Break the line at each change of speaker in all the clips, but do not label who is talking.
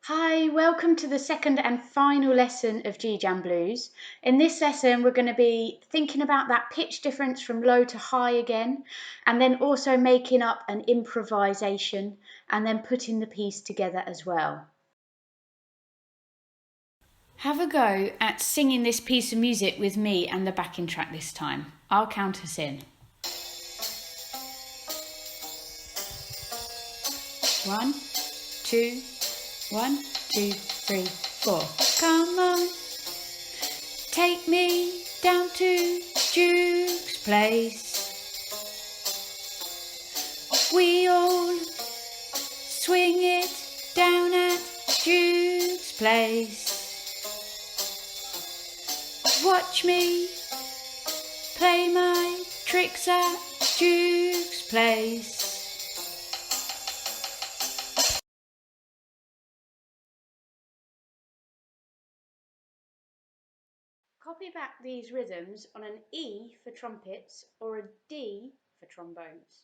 Hi, welcome to the second and final lesson of G-Jam Blues. In this lesson, we're going to be thinking about that pitch difference from low to high again, and then also making up an improvisation, and then putting the piece together as well. Have a go at singing this piece of music with me and the backing track this time. I'll count us in. 1, 2, 1, 2, 3, 4. Come on, take me down to Duke's place. We all swing it down at Duke's place. Watch me play my tricks at Duke's place. Copy back these rhythms on an E for trumpets or a D for trombones.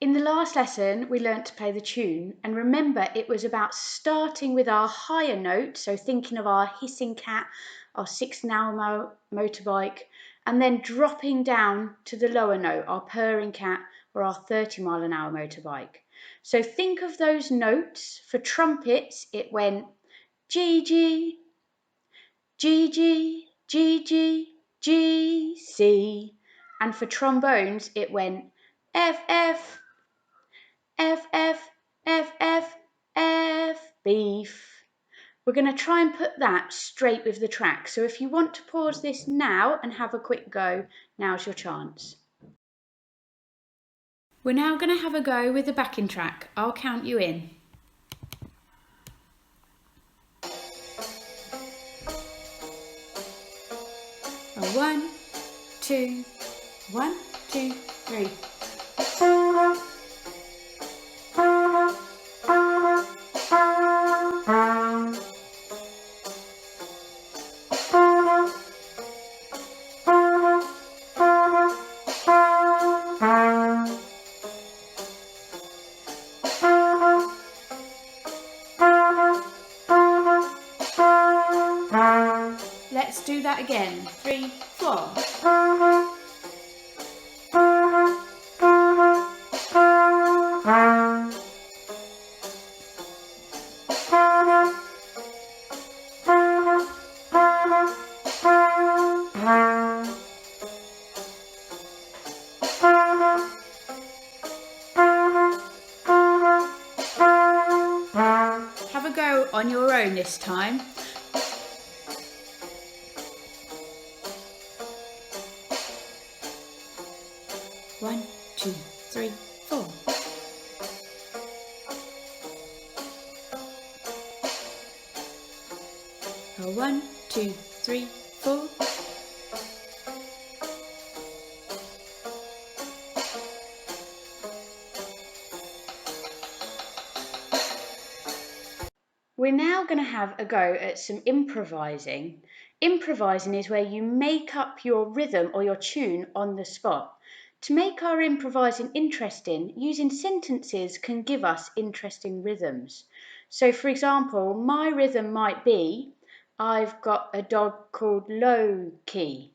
In the last lesson, we learnt to play the tune, and remember it was about starting with our higher note, so thinking of our hissing cat, our 6-an-hour motorbike, and then dropping down to the lower note, our purring cat or our 30-mile-an-hour motorbike. So think of those notes. For trumpets, it went G, G, G, G, G, G, G, C, and for trombones, it went F, F, F, F, F, F, F, beef. We're going to try and put that straight with the track. So if you want to pause this now and have a quick go, now's your chance. We're now going to have a go with the backing track. I'll count you in. 1, 2, 1, 2, 3. Let's do that again. 3, 4. Have a go on your own this time. One, 2, 3, 4. Oh, 1, 2, 3, 4. We're now going to have a go at some improvising. Improvising is where you make up your rhythm or your tune on the spot. To make our improvising interesting, using sentences can give us interesting rhythms. So, for example, my rhythm might be, I've got a dog called Loki.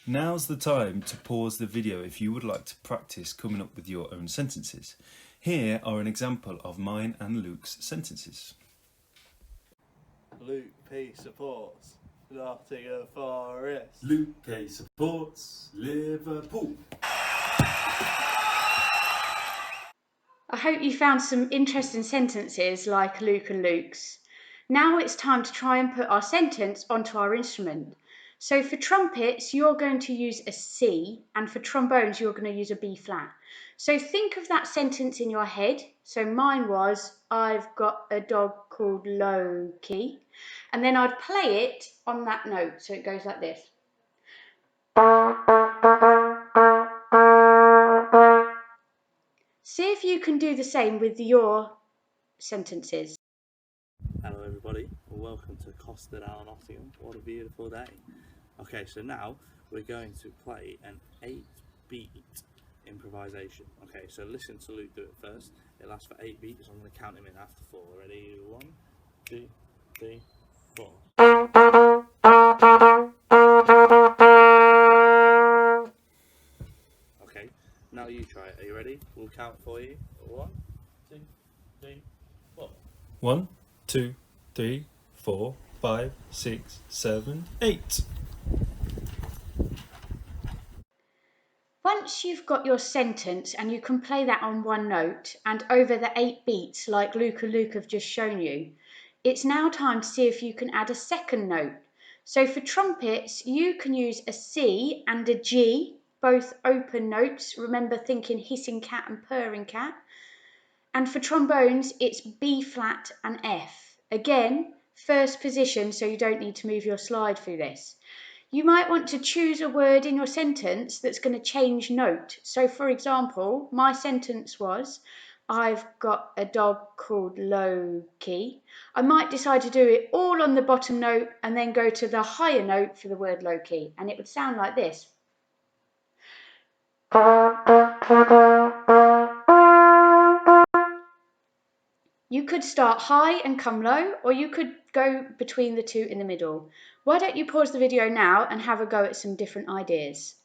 Now's the time to pause the video if you would like to practice coming up with your own sentences. Here are an example of mine and Luke's sentences.
Luke P supports Nottingham Forest.
Luke K supports Liverpool.
I hope you found some interesting sentences like Luke and Luke's. Now it's time to try and put our sentence onto our instrument. So for trumpets, you're going to use a C, and for trombones, you're going to use a B flat. So think of that sentence in your head. So mine was, I've got a dog called Loki. And then I'd play it on that note. So it goes like this. See if you can do the same with your sentences.
Hello everybody, and welcome to Costa del Nottingham. What a beautiful day. Okay, so now we're going to play an 8-beat improvisation. Okay, so listen to Luke do it first. It lasts for 8 beats. I'm going to count him in after 4. Ready? 1, 2, 3, 4. Okay, now you try it. Are you ready? We'll count for you. 1, 2, 3, 4.
1, 2, 3, 4, 5, 6, 7, 8.
Once you've got your sentence and you can play that on one note and over the 8 beats like Luke and Luke have just shown you, it's now time to see if you can add a second note. So for trumpets, you can use a C and a G, both open notes. Remember thinking hissing cat and purring cat. And for trombones, it's B flat and F. Again, first position, so you don't need to move your slide through this. You might want to choose a word in your sentence that's going to change note. So for example, my sentence was, I've got a dog called Loki. I might decide to do it all on the bottom note and then go to the higher note for the word Loki. And it would sound like this. You could start high and come low, or you could go between the two in the middle. Why don't you pause the video now and have a go at some different ideas?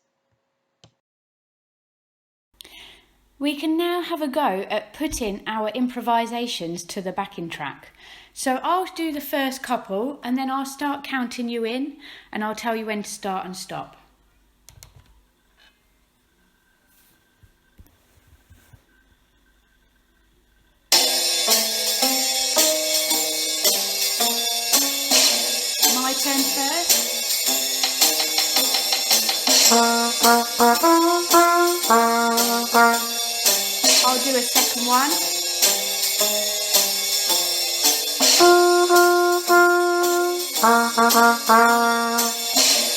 We can now have a go at putting our improvisations to the backing track. So I'll do the first couple and then I'll start counting you in and I'll tell you when to start and stop. My turn first. I'll do a second one.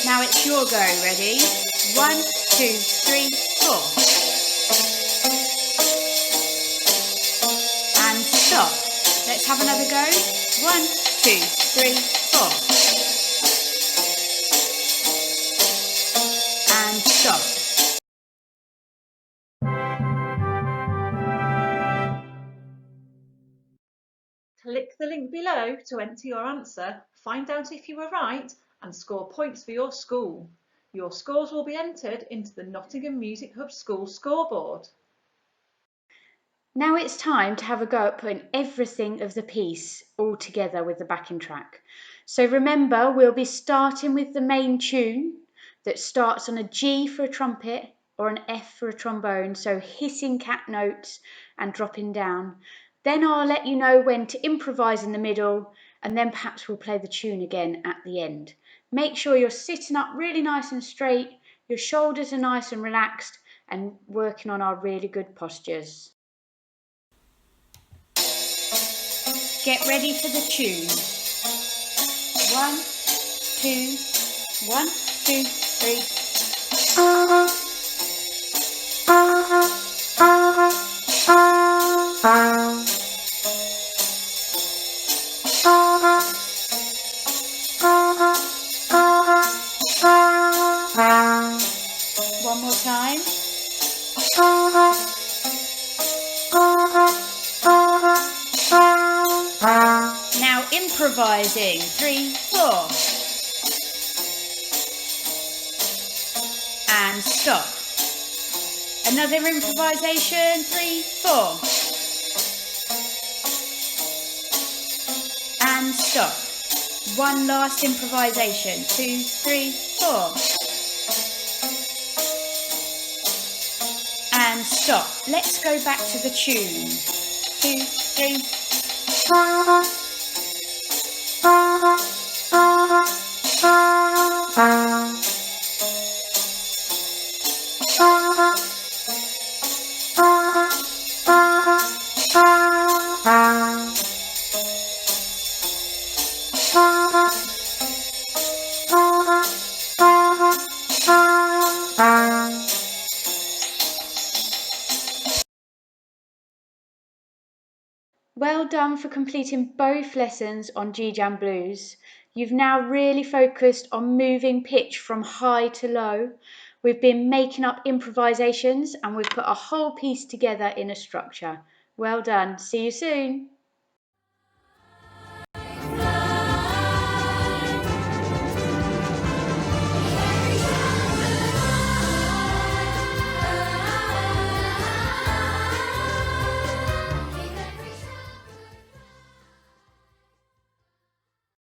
Now it's your go, ready? 1, 2, 3, 4. And stop. Let's have another go. 1, 2, 3, 4. And stop.
Click the link below to enter your answer, find out if you were right and score points for your school. Your scores will be entered into the Nottingham Music Hub School scoreboard.
Now it's time to have a go at putting everything of the piece all together with the backing track. So remember, we'll be starting with the main tune that starts on a G for a trumpet or an F for a trombone, so hissing cat notes and dropping down. Then I'll let you know when to improvise in the middle, and then perhaps we'll play the tune again at the end. Make sure you're sitting up really nice and straight, your shoulders are nice and relaxed, and working on our really good postures. Get ready for the tune. 1, 2, 1, 2, 3. One more time. Now improvising. 3, 4. And stop. Another improvisation. 3, 4. And stop. One last improvisation. 2, 3, 4. And stop. stop. Let's go back to the tune. 2, 3. Well done for completing both lessons on G-Jam Blues. You've now really focused on moving pitch from high to low. We've been making up improvisations and we've put a whole piece together in a structure. Well done. See you soon.